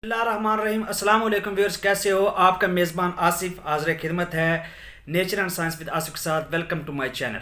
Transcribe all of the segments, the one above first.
اللہ الرحمن الرحیم۔ السلام علیکم ویورز، کیسے ہو؟ آپ کا میزبان آصف حاضر خدمت ہے nature and science with Asif کے ساتھ۔ Welcome to my channel.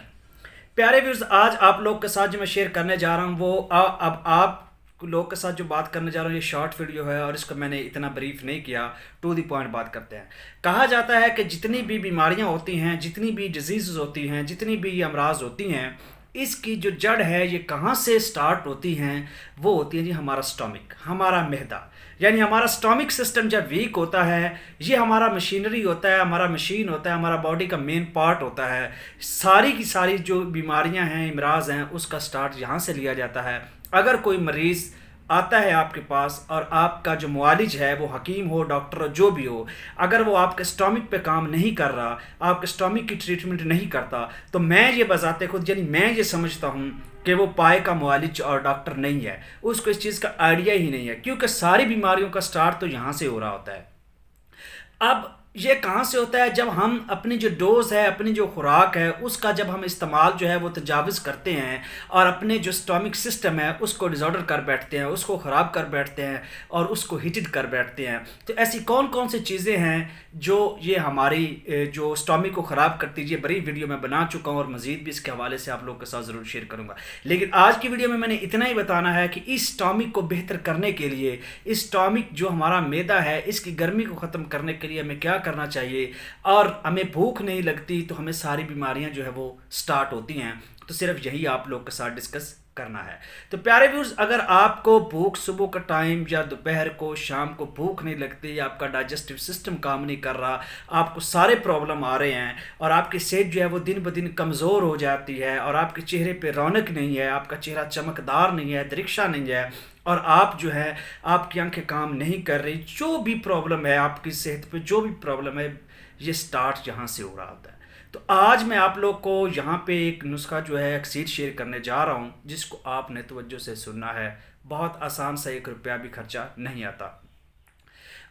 پیارے ویورز، آج آپ لوگ کے ساتھ جو میں شیئر کرنے جا رہا ہوں وہ اب آپ لوگ کے ساتھ جو بات کرنے جا رہا ہوں یہ شارٹ ویڈیو ہے اور اس کو میں نے اتنا بریف نہیں کیا، ٹو دی پوائنٹ بات کرتے ہیں۔ کہا جاتا ہے کہ جتنی بھی بیماریاں ہوتی ہیں، جتنی بھی ڈیزیزز ہوتی ہیں، جتنی بھی امراض ہوتی ہیں، اس کی جو جڑ ہے یہ کہاں سے سٹارٹ ہوتی ہیں؟ وہ ہوتی ہے جی ہمارا سٹامک، ہمارا معدہ۔ یعنی ہمارا سٹامک سسٹم جب ویک ہوتا ہے، یہ ہمارا مشینری ہوتا ہے، ہمارا مشین ہوتا ہے، ہمارا باڈی کا مین پارٹ ہوتا ہے۔ ساری کی ساری جو بیماریاں ہیں، امراض ہیں، اس کا سٹارٹ یہاں سے لیا جاتا ہے۔ اگر کوئی مریض آتا ہے آپ کے پاس اور آپ کا جو معالج ہے وہ حکیم ہو، ڈاکٹر ہو، جو بھی ہو، اگر وہ آپ کے سٹامک پہ کام نہیں کر رہا، آپ کے سٹامک کی ٹریٹمنٹ نہیں کرتا، تو میں یہ بذات خود یعنی میں یہ سمجھتا ہوں کہ وہ پائے کا معالج اور ڈاکٹر نہیں ہے، اس کو اس چیز کا آئیڈیا ہی نہیں ہے، کیونکہ ساری بیماریوں کا سٹارٹ تو یہاں سے ہو رہا ہوتا ہے۔ اب یہ کہاں سے ہوتا ہے؟ جب ہم اپنی جو ڈوز ہے، اپنی جو خوراک ہے، اس کا جب ہم استعمال جو ہے وہ تجاوز کرتے ہیں اور اپنے جو سٹامک سسٹم ہے اس کو ڈیزارڈر کر بیٹھتے ہیں، اس کو خراب کر بیٹھتے ہیں اور اس کو ہیٹڈ کر بیٹھتے ہیں، تو ایسی کون کون سی چیزیں ہیں جو یہ ہماری جو سٹامک کو خراب کرتی ہے؟ بڑی ویڈیو میں بنا چکا ہوں اور مزید بھی اس کے حوالے سے آپ لوگوں کے ساتھ ضرور شیئر کروں گا، لیکن آج کی ویڈیو میں نے اتنا ہی بتانا ہے کہ اس سٹامک کو بہتر کرنے کے لیے، اس سٹامک جو ہمارا معدہ ہے اس کی گرمی کو ختم کرنے کے لیے ہمیں کیا کرنا چاہیے، اور ہمیں بھوک نہیں لگتی تو ہمیں ساری بیماریاں جو ہے وہ سٹارٹ ہوتی ہیں۔ تو صرف یہی آپ لوگ کے ساتھ ڈسکس کرنا ہے۔ تو پیارے ویورز، اگر آپ کو بھوک صبح کا ٹائم یا دوپہر کو، شام کو بھوک نہیں لگتی، آپ کا ڈائجسٹو سسٹم کام نہیں کر رہا، آپ کو سارے پرابلم آ رہے ہیں اور آپ کی صحت جو ہے وہ دن بدن کمزور ہو جاتی ہے اور آپ کے چہرے پہ رونق نہیں ہے، آپ کا چہرہ چمکدار نہیں ہے، درخشاں نہیں ہے، اور آپ جو ہے آپ کی آنکھیں کام نہیں کر رہی، جو بھی پرابلم ہے آپ کی صحت پہ، جو بھی پرابلم ہے، یہ سٹارٹ یہاں سے ہو رہا ہوتا ہے۔ تو آج میں آپ لوگ کو یہاں پہ ایک نسخہ جو ہے ایک شیئر کرنے جا رہا ہوں جس کو آپ نے توجہ سے سننا ہے۔ بہت آسان سا، 1 روپیہ بھی خرچہ نہیں آتا۔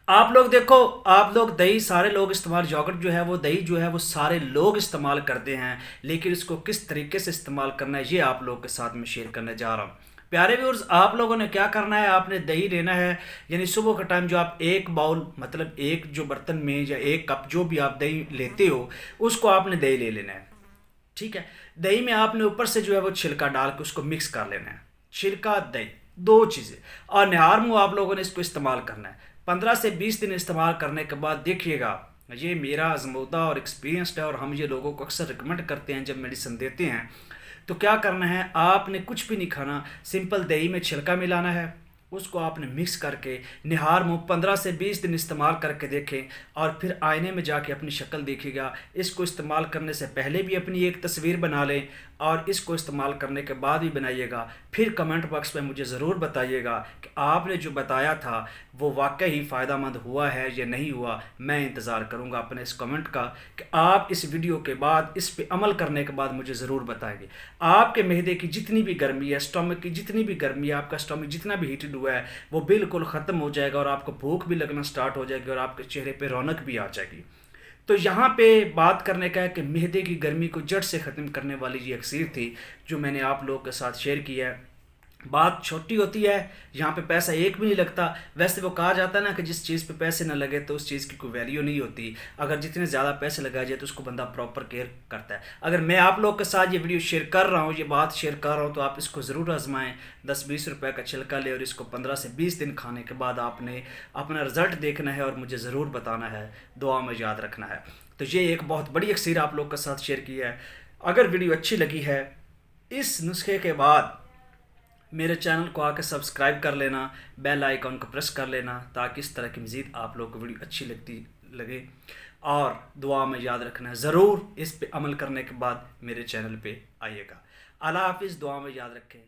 آپ لوگ دیکھو، آپ لوگ دہی سارے لوگ استعمال، یوگرٹ جو ہے وہ دہی جو ہے وہ سارے لوگ استعمال کرتے ہیں، لیکن اس کو کس طریقے سے استعمال کرنا ہے یہ آپ لوگ کے ساتھ میں شیئر کرنے جا رہا ہوں۔ پیارے ویورز، آپ لوگوں نے کیا کرنا ہے؟ آپ نے دہی لینا ہے، یعنی صبح کا ٹائم جو آپ ایک باؤل، مطلب ایک جو برتن میں یا ایک کپ جو بھی آپ دہی لیتے ہو اس کو آپ نے دہی لے لینا ہے، ٹھیک ہے؟ دہی میں آپ نے اوپر سے جو ہے وہ چھلکا ڈال کے اس کو مکس کر لینا ہے، چھلکا دہی، 2 چیزیں، اور نہار منہ آپ لوگوں نے اس کو استعمال کرنا ہے۔ 15 سے 20 دن استعمال کرنے کے بعد دیکھیے گا، یہ میرا آزمودہ اور ایکسپیرینسڈ ہے اور ہم یہ لوگوں کو اکثر ریکمنڈ کرتے ہیں جب میڈیسن دیتے ہیں۔ تو کیا کرنا ہے؟ آپ نے کچھ بھی نہیں کھانا، سمپل دہی میں چھلکا ملانا ہے، اس کو آپ نے مکس کر کے نہار منہ 15 سے 20 دن استعمال کر کے دیکھیں، اور پھر آئینے میں جا کے اپنی شکل دیکھیے گا۔ اس کو استعمال کرنے سے پہلے بھی اپنی ایک تصویر بنا لیں اور اس کو استعمال کرنے کے بعد بھی بنائیے گا، پھر کمنٹ باکس میں مجھے ضرور بتائیے گا کہ آپ نے جو بتایا تھا وہ واقعی فائدہ مند ہوا ہے یا نہیں ہوا۔ میں انتظار کروں گا اپنے اس کمنٹ کا کہ آپ اس ویڈیو کے بعد اس پہ عمل کرنے کے بعد مجھے ضرور بتائیں گے۔ آپ کے معدے کی جتنی بھی گرمی ہے، سٹامک کی جتنی بھی گرمی ہے، آپ کا سٹامک جتنا بھی ہیٹڈ ہوا ہے وہ بالکل ختم ہو جائے گا اور آپ کو بھوک بھی لگنا سٹارٹ ہو جائے گی اور آپ کے چہرے پہ رونق بھی آ جائے گی۔ تو یہاں پہ بات کرنے کا ہے کہ معدے کی گرمی کو جڑ سے ختم کرنے والی یہ اکسیر تھی جو میں نے آپ لوگوں کے ساتھ شیئر کی ہے۔ بات چھوٹی ہوتی ہے، یہاں پہ پیسہ ایک بھی نہیں لگتا۔ ویسے وہ کہا جاتا ہے نا کہ جس چیز پہ پیسے نہ لگے تو اس چیز کی کوئی ویلیو نہیں ہوتی، اگر جتنے زیادہ پیسے لگائے جائے تو اس کو بندہ پراپر کیئر کرتا ہے۔ اگر میں آپ لوگ کے ساتھ یہ ویڈیو شیئر کر رہا ہوں، یہ بات شیئر کر رہا ہوں، تو آپ اس کو ضرور آزمائیں۔ 10-20 روپے کا چھلکا لے اور اس کو 15 سے 20 دن کھانے کے بعد آپ نے اپنا رزلٹ دیکھنا ہے اور مجھے ضرور بتانا ہے، دعا میں یاد رکھنا ہے۔ تو یہ ایک بہت بڑی اکسیر آپ لوگ کے ساتھ شیئر کی ہے۔ اگر ویڈیو اچھی لگی ہے، اس نسخے کے بعد میرے چینل کو آ کے سبسکرائب کر لینا، بیل آئیکن کو پریس کر لینا تاکہ اس طرح کی مزید آپ لوگ کو ویڈیو اچھی لگے، اور دعا میں یاد رکھنا ہے، ضرور اس پہ عمل کرنے کے بعد میرے چینل پہ آئیے گا۔ اللہ حافظ، دعا میں یاد رکھیں۔